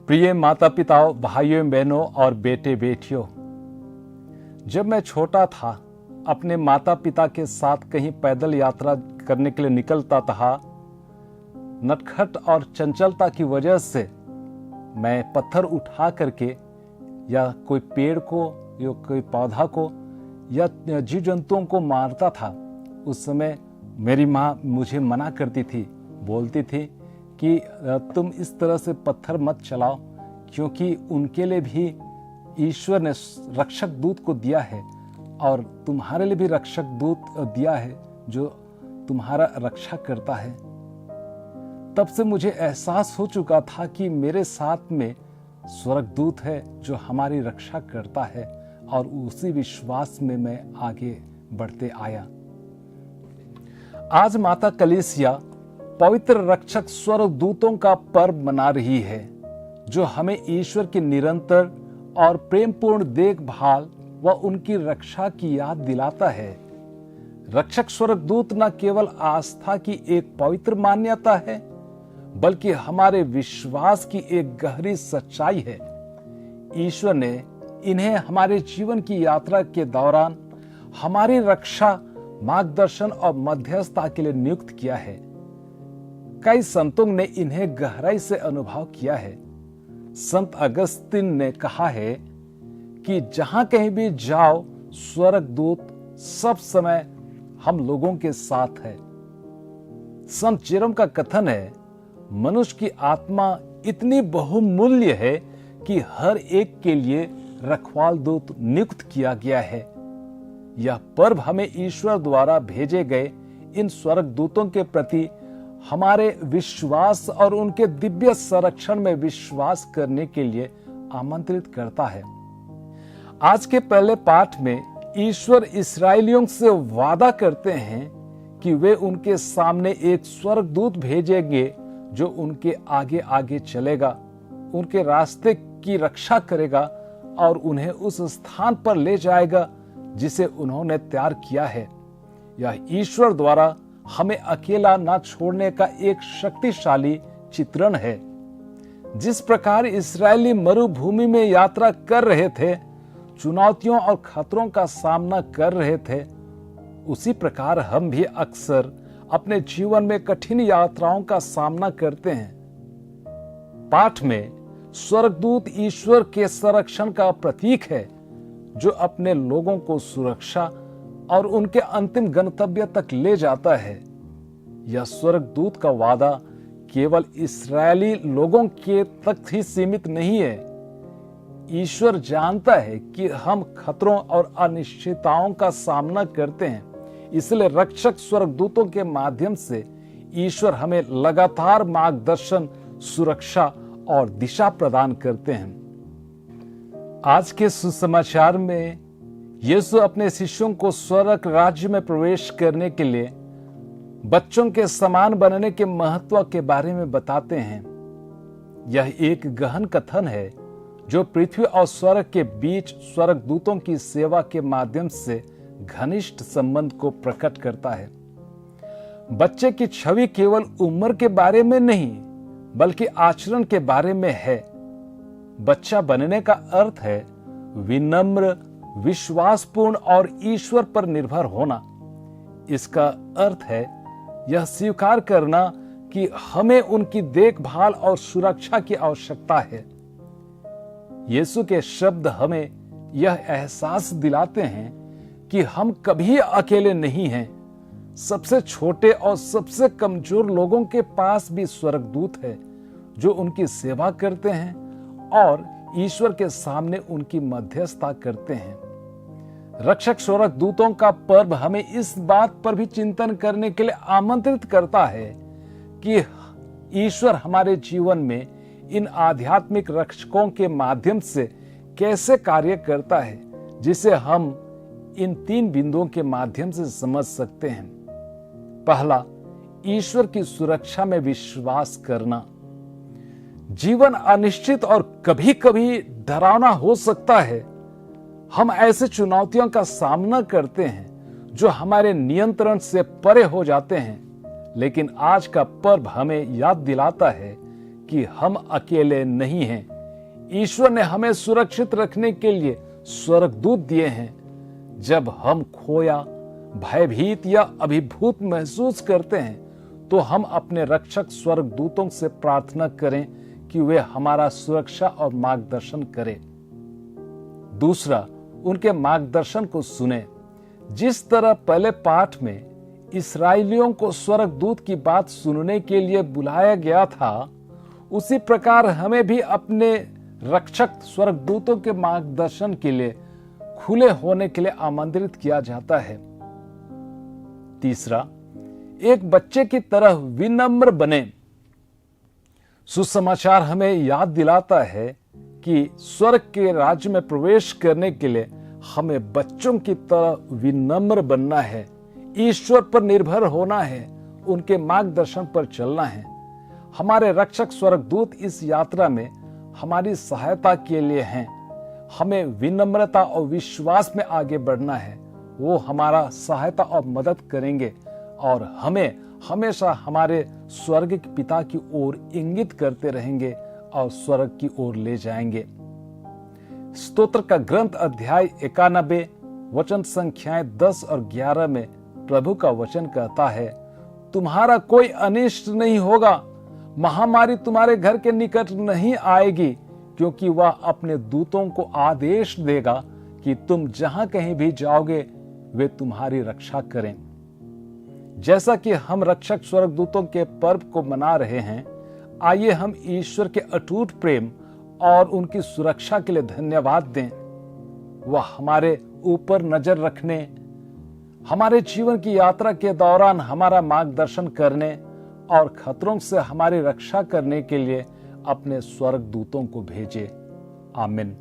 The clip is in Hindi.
प्रिय माता पिताओं, भाइयों बहनों और बेटे बेटियों, जब मैं छोटा था अपने माता पिता के साथ कहीं पैदल यात्रा करने के लिए निकलता था। नटखट और चंचलता की वजह से मैं पत्थर उठा करके या कोई पेड़ को या कोई पौधा को या जीव जंतुओं को मारता था। उस समय मेरी माँ मुझे मना करती थी, बोलती थी कि तुम इस तरह से पत्थर मत चलाओ, क्योंकि उनके लिए भी ईश्वर ने रक्षक दूत को दिया है और तुम्हारे लिए भी रक्षक दूत दिया है जो तुम्हारा रक्षा करता है। तब से मुझे एहसास हो चुका था कि मेरे साथ में स्वर्गदूत है जो हमारी रक्षा करता है, और उसी विश्वास में मैं आगे बढ़ते आया। आज माता कलीसिया पवित्र रक्षक स्वर्गदूतों का पर्व मना रही है, जो हमें ईश्वर की निरंतर और प्रेमपूर्ण देखभाल व उनकी रक्षा की याद दिलाता है। रक्षक स्वर्गदूत न केवल आस्था की एक पवित्र मान्यता है, बल्कि हमारे विश्वास की एक गहरी सच्चाई है। ईश्वर ने इन्हें हमारे जीवन की यात्रा के दौरान हमारी रक्षा, मार्गदर्शन और मध्यस्थता के लिए नियुक्त किया है। कई संतों ने इन्हें गहराई से अनुभव किया है। संत अगस्तिन ने कहा है कि जहां कहीं भी जाओ, स्वर्गदूत सब समय हम लोगों के साथ है। संत जेरोम का कथन है, मनुष्य की आत्मा इतनी बहुमूल्य है कि हर एक के लिए रखवाल दूत नियुक्त किया गया है। यह पर्व हमें ईश्वर द्वारा भेजे गए इन स्वर्गदूतों के प्रति हमारे विश्वास और उनके दिव्य संरक्षण में विश्वास करने के लिए आमंत्रित करता है। आज के पहले पाठ में ईश्वर इस्राएलियों से वादा करते हैं कि वे उनके सामने एक स्वर्गदूत भेजेंगे जो उनके आगे आगे चलेगा, उनके रास्ते की रक्षा करेगा और उन्हें उस स्थान पर ले जाएगा जिसे उन्होंने तैयार किया है। यह ईश्वर द्वारा हमें अकेला ना छोड़ने का एक शक्तिशाली चित्रण है। जिस प्रकार इस्राएली मरुभूमि में यात्रा कर रहे थे, चुनौतियों और खतरों का सामना कर रहे थे, उसी प्रकार हम भी अक्सर अपने जीवन में कठिन यात्राओं का सामना करते हैं। पाठ में स्वर्गदूत ईश्वर के संरक्षण का प्रतीक है, जो अपने लोगों को सुरक्षा और उनके अंतिम गंतव्य तक ले जाता है। यह स्वर्गदूत का वादा केवल इस्राएली लोगों के तक ही सीमित नहीं है। ईश्वर जानता है कि हम खतरों और अनिश्चितताओं का सामना करते हैं, इसलिए रक्षक स्वर्गदूतों के माध्यम से ईश्वर हमें लगातार मार्गदर्शन, सुरक्षा और दिशा प्रदान करते हैं। आज के सुसमाचार में यीशु अपने शिष्यों को स्वर्ग राज्य में प्रवेश करने के लिए बच्चों के समान बनने के महत्व के बारे में बताते हैं। यह एक गहन कथन है जो पृथ्वी और स्वर्ग के बीच स्वर्गदूतों की सेवा के माध्यम से घनिष्ठ संबंध को प्रकट करता है। बच्चे की छवि केवल उम्र के बारे में नहीं, बल्कि आचरण के बारे में है। बच्चा बनने का अर्थ है विनम्र, विश्वासपूर्ण और ईश्वर पर निर्भर होना। इसका अर्थ है यह स्वीकार करना कि हमें उनकी देखभाल और सुरक्षा की आवश्यकता है। यीशु के शब्द हमें यह एहसास दिलाते हैं कि हम कभी अकेले नहीं हैं। सबसे छोटे और सबसे कमजोर लोगों के पास भी स्वर्गदूत है जो उनकी सेवा करते हैं और ईश्वर के सामने उनकी मध्यस्थता करते हैं। रक्षक स्वर्गदूतों का पर्व हमें इस बात पर भी चिंतन करने के लिए आमंत्रित करता है कि ईश्वर हमारे जीवन में इन आध्यात्मिक रक्षकों के माध्यम से कैसे कार्य करता है, जिसे हम इन 3 बिंदुओं के माध्यम से समझ सकते हैं। पहला, ईश्वर की सुरक्षा में विश्वास करना। जीवन अनिश्चित और कभी कभी डरावना हो सकता है। हम ऐसे चुनौतियों का सामना करते हैं जो हमारे नियंत्रण से परे हो जाते हैं, लेकिन आज का पर्व हमें याद दिलाता है कि हम अकेले नहीं हैं, ईश्वर ने हमें सुरक्षित रखने के लिए स्वर्गदूत दिए हैं। जब हम खोया, भयभीत या अभिभूत महसूस करते हैं तो हम अपने रक्षक स्वर्गदूतों से प्रार्थना करें कि वे हमारा सुरक्षा और मार्गदर्शन करें। दूसरा, उनके मार्गदर्शन को सुने। जिस तरह पहले पाठ में इस्राएलियों को स्वर्गदूत की बात सुनने के लिए बुलाया गया था, उसी प्रकार हमें भी अपने रक्षक स्वर्गदूतों के मार्गदर्शन के लिए खुले होने के लिए आमंत्रित किया जाता है। तीसरा, एक बच्चे की तरह विनम्र बने। सुसमाचार हमें याद दिलाता है कि स्वर्ग के राज्य में प्रवेश करने के लिए हमें बच्चों की तरह विनम्र बनना है, ईश्वर पर निर्भर होना है, उनके मार्गदर्शन पर चलना है। हमारे रक्षक स्वर्गदूत इस यात्रा में हमारी सहायता के लिए हैं। हमें विनम्रता और विश्वास में आगे बढ़ना है। वो हमारा सहायता और मदद करेंगे और हमें हमेशा हमारे स्वर्ग के पिता की ओर इंगित करते रहेंगे और स्वर्ग की ओर ले जाएंगे। स्तोत्र का ग्रंथ अध्याय 91 वचन संख्याएं 10 और 11 में प्रभु का वचन कहता है, तुम्हारा कोई अनिष्ट नहीं होगा, महामारी तुम्हारे घर के निकट नहीं आएगी, क्योंकि वह अपने दूतों को आदेश देगा कि तुम जहां कहीं भी जाओगे वे तुम्हारी रक्षा करें। जैसा कि हम रक्षक स्वर्गदूतों के पर्व को मना रहे हैं, आइए हम ईश्वर के अटूट प्रेम और उनकी सुरक्षा के लिए धन्यवाद दें। वह हमारे ऊपर नजर रखने, हमारे जीवन की यात्रा के दौरान हमारा मार्गदर्शन करने और खतरों से हमारी रक्षा करने के लिए अपने स्वर्गदूतों को भेजे। आमीन।